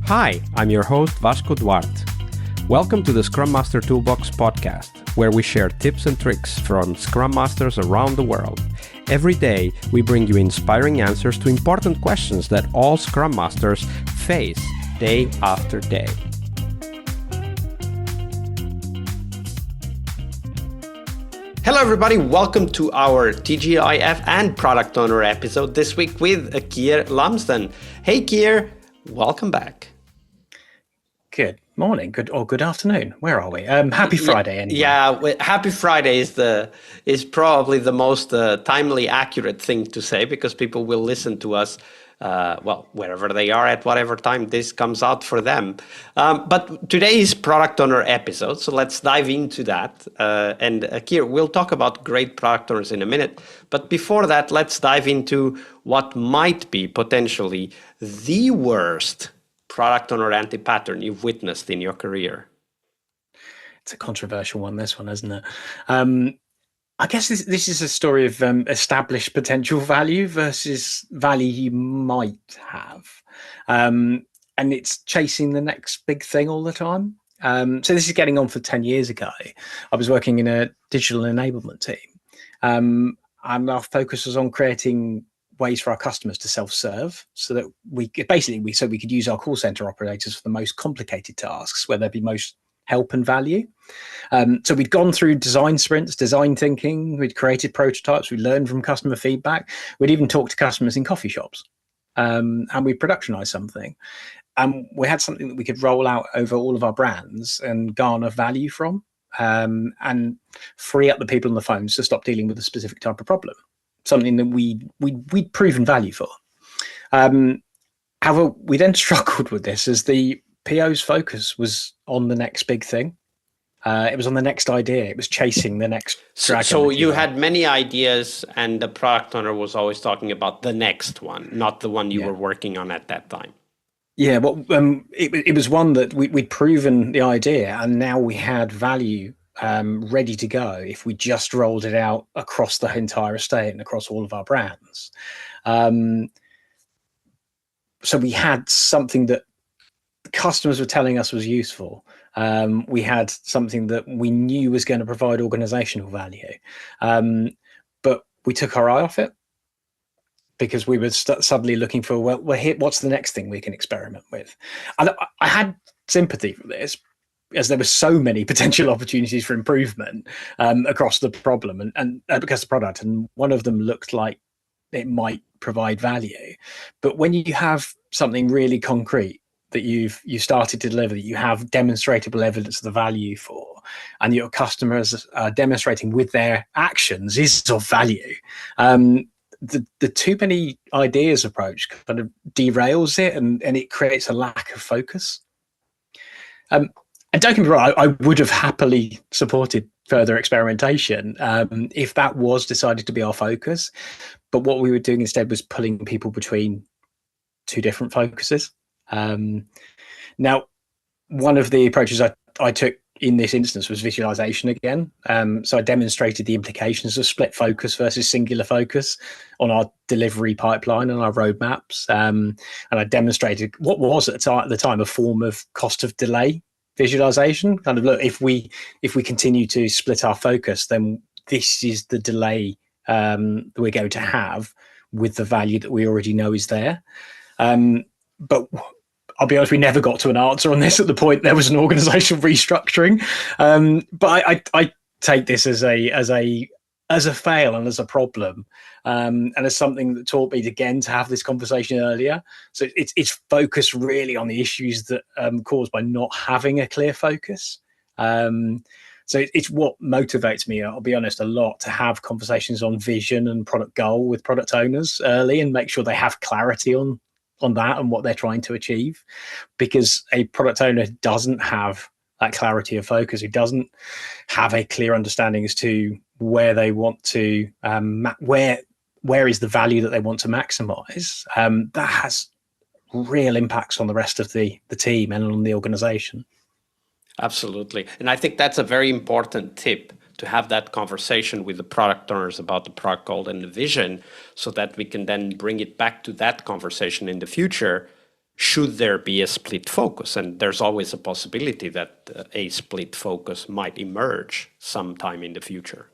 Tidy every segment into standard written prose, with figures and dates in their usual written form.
Hi, I'm your host Vasco Duarte. Welcome to the Scrum Master Toolbox podcast, where we share tips and tricks from Scrum Masters around the world. Every day, we bring you inspiring answers to important questions that all Scrum Masters face day after day. Hello everybody, welcome to our TGIF and Product Owner episode this week with Keir Lumsden. Hey Keir, welcome back. Good morning, good afternoon. Where are we? Happy Friday, anyway. Yeah, happy Friday is probably the most timely, accurate thing to say, because people will listen to us, wherever they are at whatever time this comes out for them. But today is Product Owner episode, so let's dive into that. And Keir, we'll talk about great product owners in a minute. But before that, let's dive into what might be potentially the worst product owner anti-pattern you've witnessed in your career. It's a controversial one, this one, isn't it? I guess this is a story of established potential value versus value you might have. And it's chasing the next big thing all the time. So this is getting on for 10 years ago. I was working in a digital enablement team. And our focus was on creating ways for our customers to self-serve, so that we could use our call center operators for the most complicated tasks where there'd be most help and value. So we'd gone through design sprints, design thinking, we'd created prototypes, we learned from customer feedback, we'd even talked to customers in coffee shops, and we productionized something. And we had something that we could roll out over all of our brands and garner value from, and free up the people on the phones to stop dealing with a specific type of problem. Something that we'd proven value for. However, we then struggled with this as the PO's focus was on the next big thing. It was on the next idea. It was chasing the next dragon. So you had many ideas, and the product owner was always talking about the next one, not the one you were working on at that time. Yeah, well, it was one that we'd proven the idea, and now we had value ready to go if we just rolled it out across the entire estate and across all of our brands. So we had something that customers were telling us was useful. We had something that we knew was going to provide organizational value. But we took our eye off it because we were suddenly looking for, what's the next thing we can experiment with? And I had sympathy for this, as there were so many potential opportunities for improvement across the problem and because the product, and one of them looked like it might provide value. But when you have something really concrete that you started to deliver, that you have demonstrable evidence of the value for, and your customers are demonstrating with their actions is of value, the too many ideas approach kind of derails it, and it creates a lack of focus. And don't get me wrong, I would have happily supported further experimentation if that was decided to be our focus. But what we were doing instead was pulling people between two different focuses. Now, one of the approaches I took in this instance was visualization again. So I demonstrated the implications of split focus versus singular focus on our delivery pipeline and our roadmaps. And I demonstrated what was at the time a form of cost of delay visualization. Kind of, look, if we continue to split our focus, then this is the delay that we're going to have with the value that we already know is there. But I'll be honest, we never got to an answer on this at the point there was an organizational restructuring. But I take this as a fail and as a problem, and as something that taught me again to have this conversation earlier. So it's focused really on the issues that caused by not having a clear focus. So it's what motivates me, I'll be honest, a lot, to have conversations on vision and product goal with product owners early and make sure they have clarity on that and what they're trying to achieve. Because a product owner doesn't have that clarity of focus, who doesn't have a clear understanding as to where they want to, where is the value that they want to maximize, that has real impacts on the rest of the team and on the organization. Absolutely. And I think that's a very important tip, to have that conversation with the product owners about the product goal and the vision, so that we can then bring it back to that conversation in the future should there be a split focus? And there's always a possibility that a split focus might emerge sometime in the future.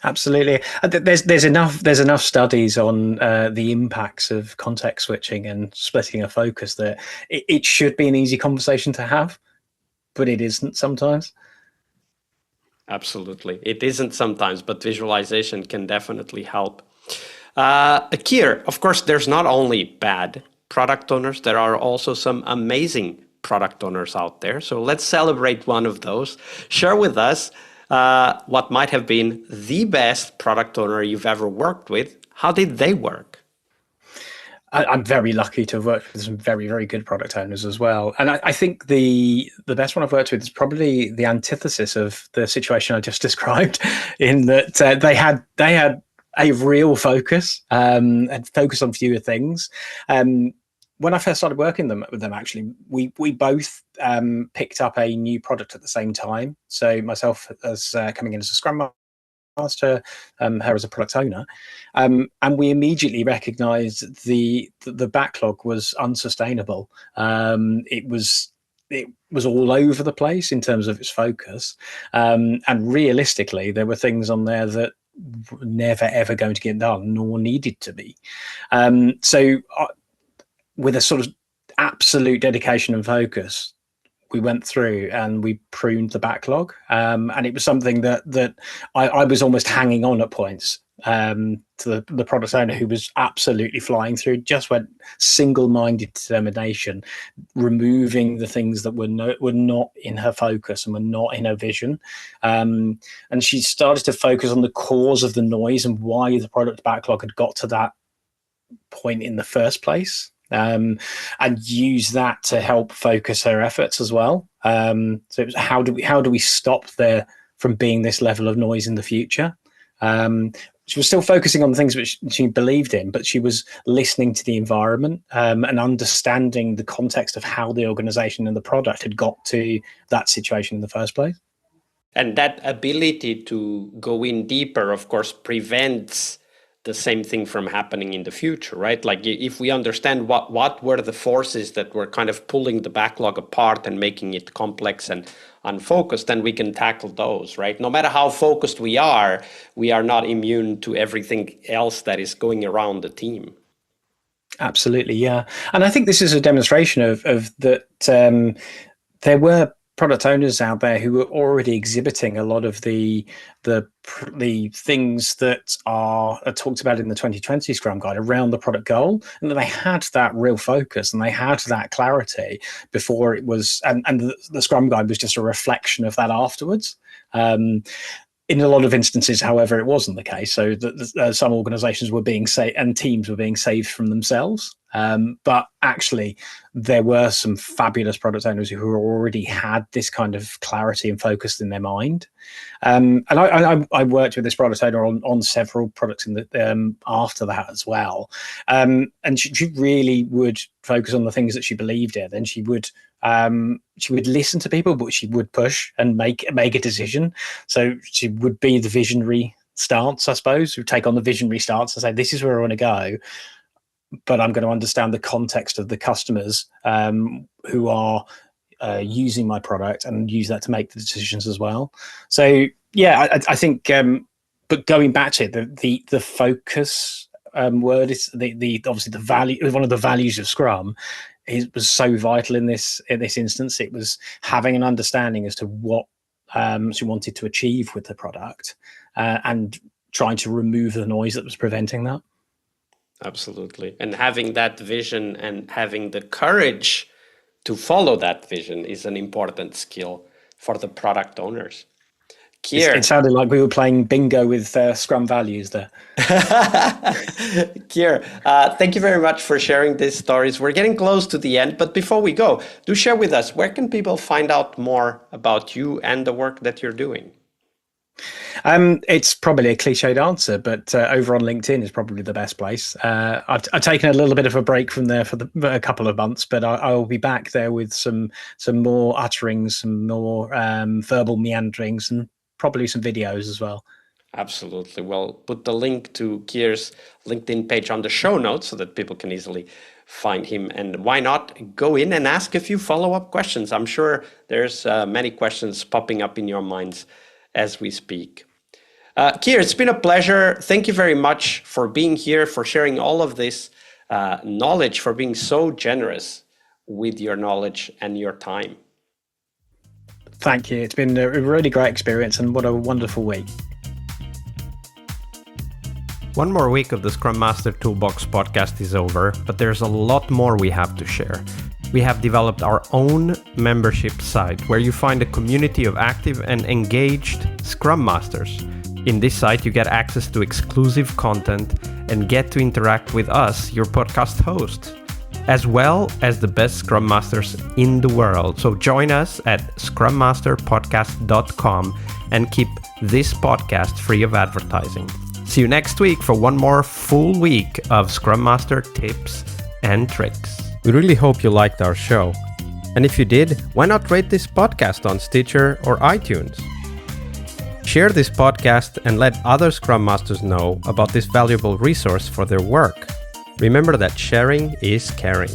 Absolutely. There's enough studies on the impacts of context switching and splitting a focus that it should be an easy conversation to have, but it isn't sometimes. Absolutely. It isn't sometimes, but visualization can definitely help. Keir, of course, there's not only bad product owners, there are also some amazing product owners out there. So let's celebrate one of those. Share with us what might have been the best product owner you've ever worked with. How did they work? I'm very lucky to have worked with some very, very good product owners as well. And I think the best one I've worked with is probably the antithesis of the situation I just described, in that they had a real focus and focus on fewer things. When I first started working with them, actually, we both picked up a new product at the same time. So myself as coming in as a Scrum Master, her as a product owner, and we immediately recognised the backlog was unsustainable. It was all over the place in terms of its focus, and realistically, there were things on there that were never ever going to get done, nor needed to be. With a sort of absolute dedication and focus, we went through and we pruned the backlog, and it was something that I was almost hanging on at points to the product owner, who was absolutely flying through, just went single-minded determination, removing the things that were not in her focus and were not in her vision, and she started to focus on the cause of the noise and why the product backlog had got to that point in the first place. And use that to help focus her efforts as well. So it was how do we stop there from being this level of noise in the future? She was still focusing on things which she believed in, but she was listening to the environment and understanding the context of how the organization and the product had got to that situation in the first place. And that ability to go in deeper, of course, prevents the same thing from happening in the future, right? Like if we understand what were the forces that were kind of pulling the backlog apart and making it complex and unfocused, then we can tackle those, right? No matter how focused we are not immune to everything else that is going around the team. Absolutely, yeah. And I think this is a demonstration of that there were product owners out there who were already exhibiting a lot of the things that are talked about in the 2020 Scrum Guide around the product goal, and that they had that real focus and they had that clarity before it was, and the Scrum Guide was just a reflection of that afterwards. In a lot of instances, however, it wasn't the case. So some organizations were being saved and teams were being saved from themselves. But actually, there were some fabulous product owners who already had this kind of clarity and focus in their mind. And I worked with this product owner on several products in the after that as well. And she really would focus on the things that she believed in, and she would listen to people, but she would push and make a decision. So she would be the visionary stance, I suppose, would take on the visionary stance and say, this is where I want to go, but I'm going to understand the context of the customers who are using my product and use that to make the decisions as well. So yeah, I think, but going back to it, the focus word is the obviously the value, one of the values of Scrum. It was so vital in this instance. It was having an understanding as to what she wanted to achieve with the product, and trying to remove the noise that was preventing that. Absolutely. And having that vision and having the courage to follow that vision is an important skill for the product owners. Keir. It sounded like we were playing bingo with Scrum values there. Keir, thank you very much for sharing these stories. We're getting close to the end, but before we go, do share with us, where can people find out more about you and the work that you're doing? It's probably a cliched answer, but over on LinkedIn is probably the best place. I've taken a little bit of a break from there for a couple of months, but I will be back there with some more utterings, some more verbal meanderings, and probably some videos as well. Absolutely. Well, put the link to Keir's LinkedIn page on the show notes so that people can easily find him. And why not go in and ask a few follow-up questions? I'm sure there's many questions popping up in your minds as we speak. Keir, it's been a pleasure. Thank you very much for being here, for sharing all of this knowledge, for being so generous with your knowledge and your time. Thank you. It's been a really great experience, and what a wonderful week. One more week of the Scrum Master Toolbox podcast is over, but there's a lot more we have to share. We have developed our own membership site where you find a community of active and engaged Scrum Masters. In this site, you get access to exclusive content and get to interact with us, your podcast hosts, as well as the best Scrum Masters in the world. So join us at scrummasterpodcast.com and keep this podcast free of advertising. See you next week for one more full week of Scrum Master tips and tricks. We really hope you liked our show. And if you did, why not rate this podcast on Stitcher or iTunes? Share this podcast and let other Scrum Masters know about this valuable resource for their work. Remember that sharing is caring.